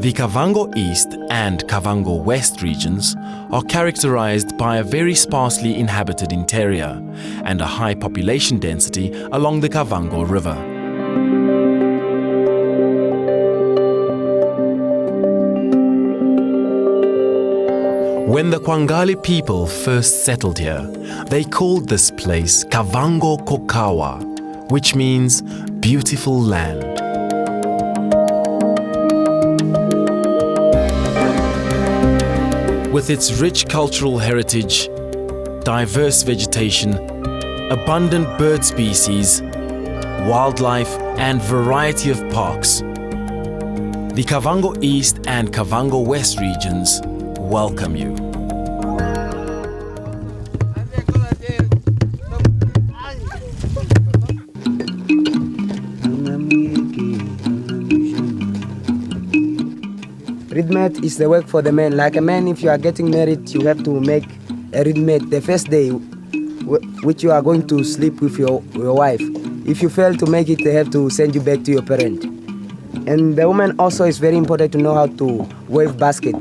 The Kavango East and Kavango West regions are characterized by a very sparsely inhabited interior and a high population density along the Kavango River. When the Kwangali people first settled here, they called this place Kavango Kokawa, which means beautiful land. With its rich cultural heritage, diverse vegetation, abundant bird species, wildlife and variety of parks, the Kavango East and Kavango West regions welcome you. Reed mat is the work for the man. Like a man, if you are getting married, you have to make a reed mat the first day, which you are going to sleep with your wife. If you fail to make it, they have to send you back to your parent. And the woman also is very important to know how to weave basket.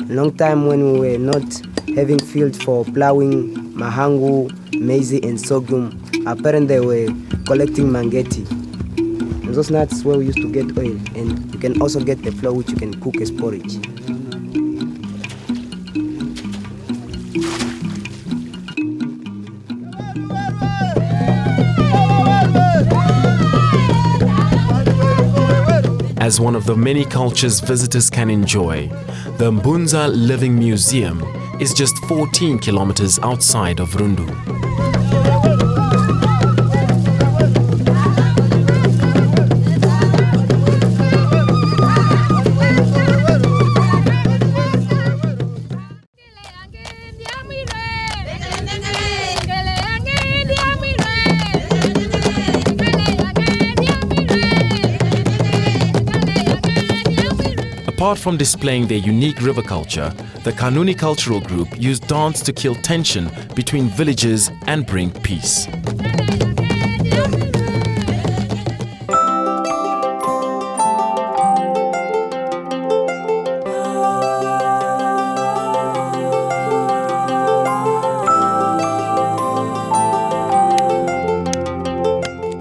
Long time when we were not having field for plowing mahangu, maize and sorghum, our parents they were collecting mangeti. And those nuts where we used to get oil, and you can also get the flour which you can cook as porridge. As one of the many cultures visitors can enjoy, the Mbunza Living Museum is just 14 kilometers outside of Rundu. Apart from displaying their unique river culture, the Kanuni Cultural Group use dance to kill tension between villages and bring peace.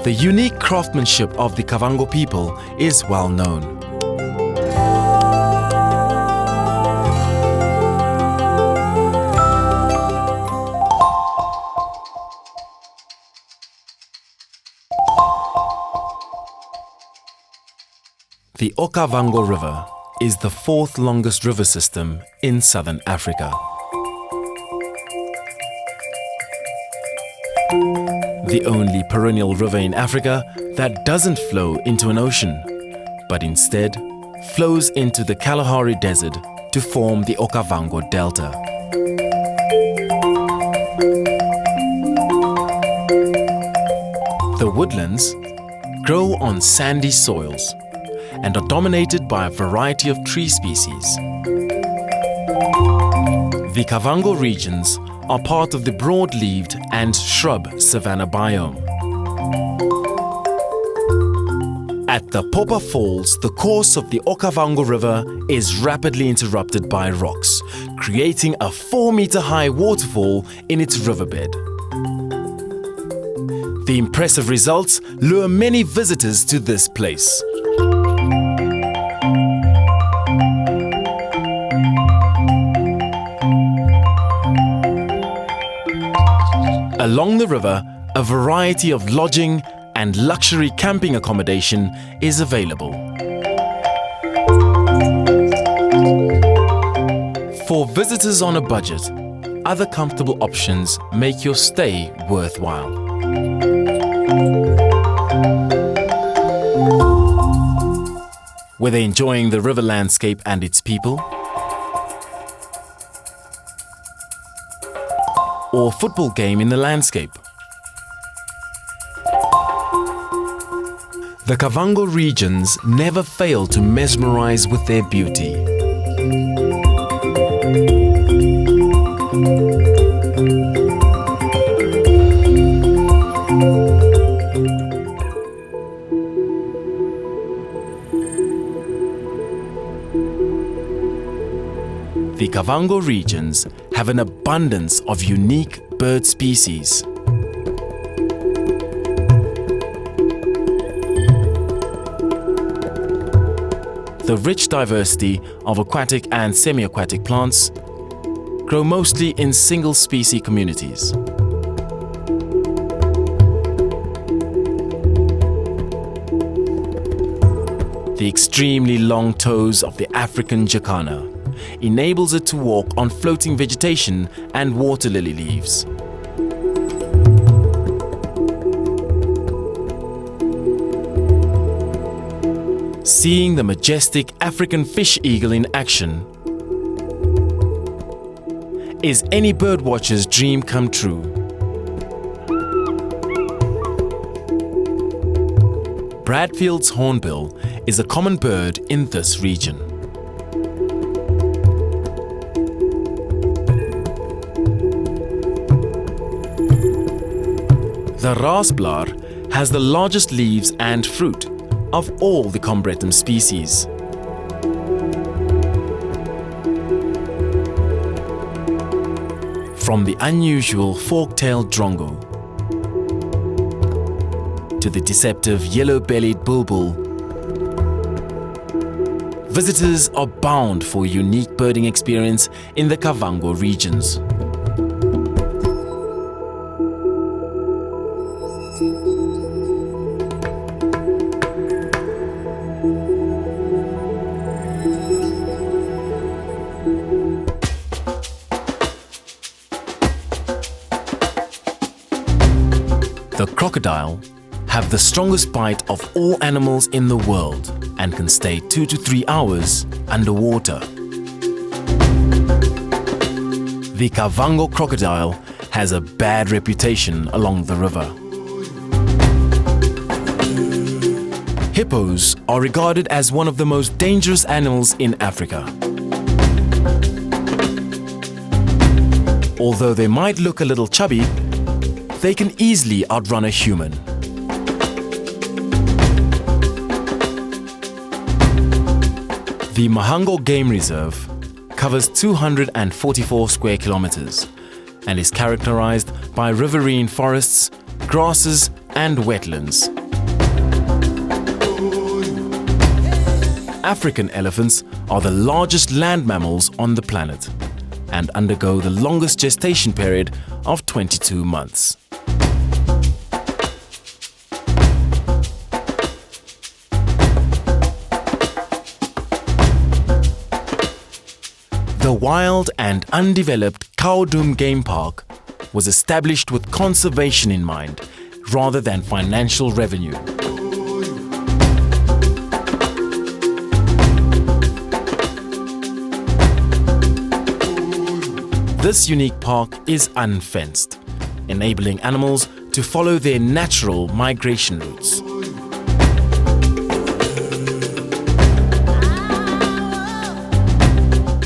The unique craftsmanship of the Kavango people is well known. The Okavango River is the fourth longest river system in southern Africa. The only perennial river in Africa that doesn't flow into an ocean, but instead flows into the Kalahari Desert to form the Okavango Delta. The woodlands grow on sandy soils and are dominated by a variety of tree species. The Kavango regions are part of the broad-leaved and shrub savanna biome. At the Popa Falls, the course of the Okavango River is rapidly interrupted by rocks, creating a 4-meter-high waterfall in its riverbed. The impressive results lure many visitors to this place. Along the river, a variety of lodging and luxury camping accommodation is available. For visitors on a budget, other comfortable options make your stay worthwhile. Whether enjoying the river landscape and its people, or football game in the landscape, the Kavango regions never fail to mesmerize with their beauty. Kavango regions have an abundance of unique bird species. The rich diversity of aquatic and semi-aquatic plants grow mostly in single-species communities. The extremely long toes of the African jacana enables it to walk on floating vegetation and water lily leaves. Seeing the majestic African fish eagle in action is any birdwatcher's dream come true. Bradfield's hornbill is a common bird in this region. The rasblaar has the largest leaves and fruit of all the Combretum species. From the unusual fork-tailed drongo to the deceptive yellow-bellied bulbul, visitors are bound for a unique birding experience in the Kavango regions. The crocodile have the strongest bite of all animals in the world and can stay 2 to 3 hours underwater. The Kavango crocodile has a bad reputation along the river. Hippos are regarded as one of the most dangerous animals in Africa. Although they might look a little chubby, they can easily outrun a human. The Mahango Game Reserve covers 244 square kilometers and is characterized by riverine forests, grasses and wetlands. African elephants are the largest land mammals on the planet and undergo the longest gestation period of 22 months. The wild and undeveloped Kaodum Game Park was established with conservation in mind rather than financial revenue. This unique park is unfenced, enabling animals to follow their natural migration routes.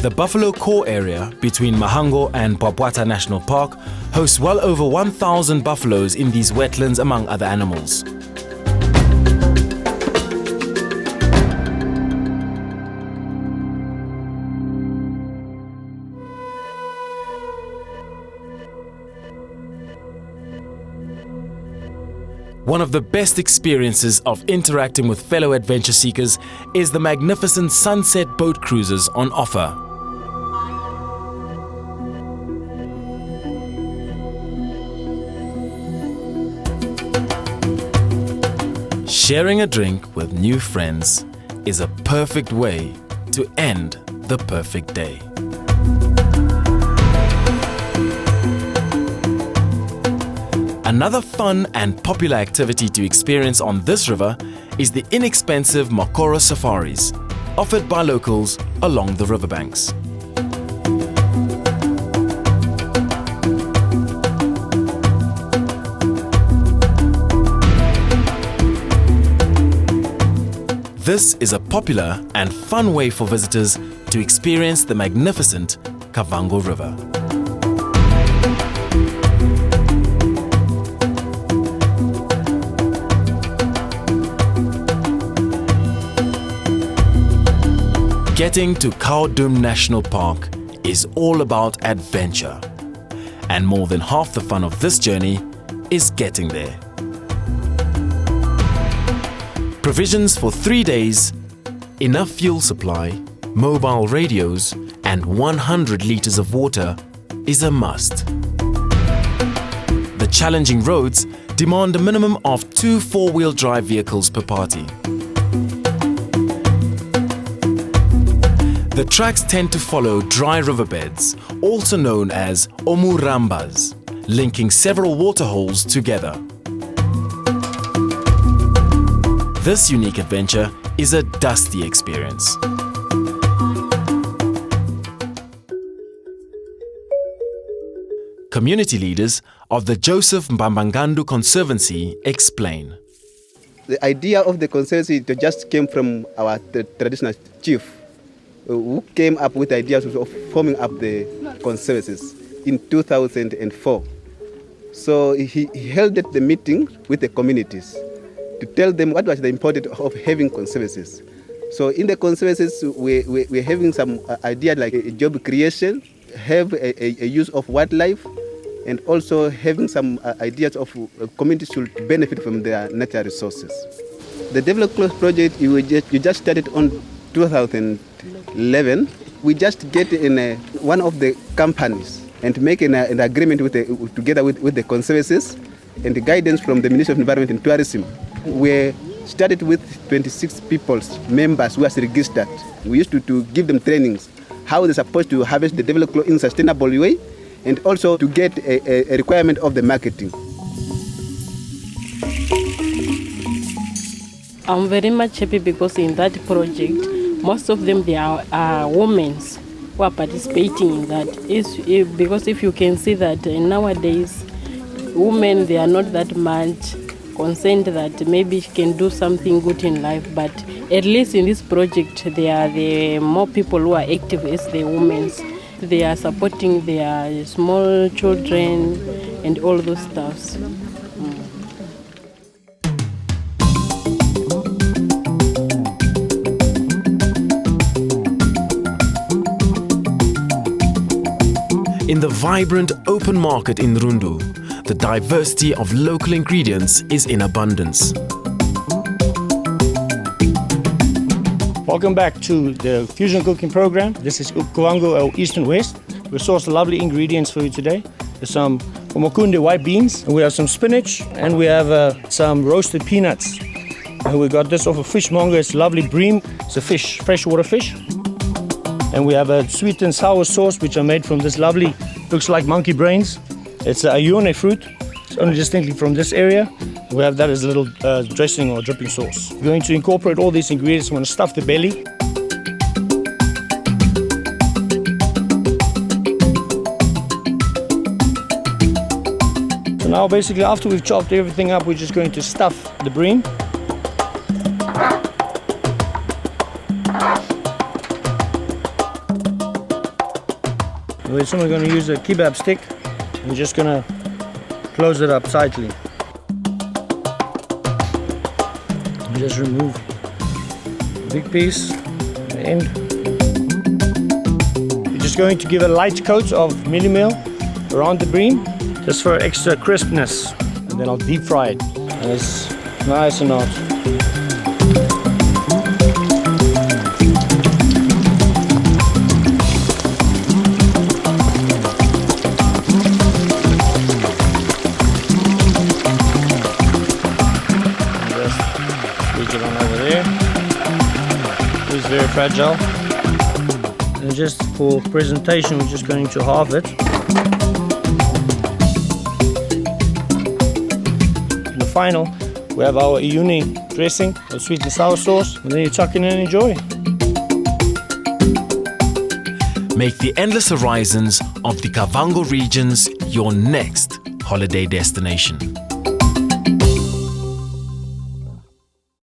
The Buffalo Core area between Mahango and Bwabwata National Park hosts well over 1,000 buffaloes in these wetlands, among other animals. One of the best experiences of interacting with fellow adventure seekers is the magnificent sunset boat cruises on offer. Sharing a drink with new friends is a perfect way to end the perfect day. Another fun and popular activity to experience on this river is the inexpensive Makoro safaris, offered by locals along the riverbanks. This is a popular and fun way for visitors to experience the magnificent Kavango River. Getting to Kaodum National Park is all about adventure. And more than half the fun of this journey is getting there. Provisions for 3 days, enough fuel supply, mobile radios, and 100 liters of water is a must. The challenging roads demand a minimum of 2 4-wheel drive vehicles per party. The tracks tend to follow dry riverbeds, also known as omurambas, linking several waterholes together. This unique adventure is a dusty experience. Community leaders of the Joseph Mbambangandu Conservancy explain. The idea of the conservancy just came from our traditional chief, who came up with ideas of forming up the conservancies in 2004. So he held the meeting with the communities to tell them what was the importance of having conservancies. So in the conservancies, we're having some idea like a job creation, have a use of wildlife, and also having some ideas of communities should benefit from their natural resources. The Develop Close project you just started on 2011. We just get in one of the companies and make an agreement together with the conservancies and the guidance from the Ministry of Environment and Tourism. We started with 26 members who are registered. We used to give them trainings, how they're supposed to harvest the Develop Close in a sustainable way, and also to get a requirement of the marketing. I'm very much happy because in that project, most of them they are women who are participating in that. Because if you can see that nowadays, women they are not that much concerned that maybe she can do something good in life, but at least in this project, there are the more people who are active as the women. They are supporting their small children and all those stuffs. In the vibrant open market in Rundu, the diversity of local ingredients is in abundance. Welcome back to the Fusion Cooking Program. This is Kavango East and West. We sourced lovely ingredients for you today. There's some Omakunde white beans, and we have some spinach, and we have some roasted peanuts. And we got this off of fishmonger. It's lovely bream. It's a fish, freshwater fish. And we have a sweet and sour sauce, which are made from this lovely, looks like monkey brains. It's a ione fruit. It's only distinctly from this area. We have that as a little dressing or dripping sauce. We're going to incorporate all these ingredients. We're going to stuff the belly. So now basically after we've chopped everything up, we're just going to stuff the bream. We're simply going to use a kebab stick. We're just going to close it up tightly. Just remove a big piece at the end. We're just going to give a light coat of mealie meal around the bream, just for extra crispness. And then I'll deep fry it. And it's nice and hot. It's very fragile. And just for presentation, we're just going to halve it. In the final, we have our iune dressing, our sweet and sour sauce, and then you tuck in and enjoy. Make the endless horizons of the Kavango regions your next holiday destination.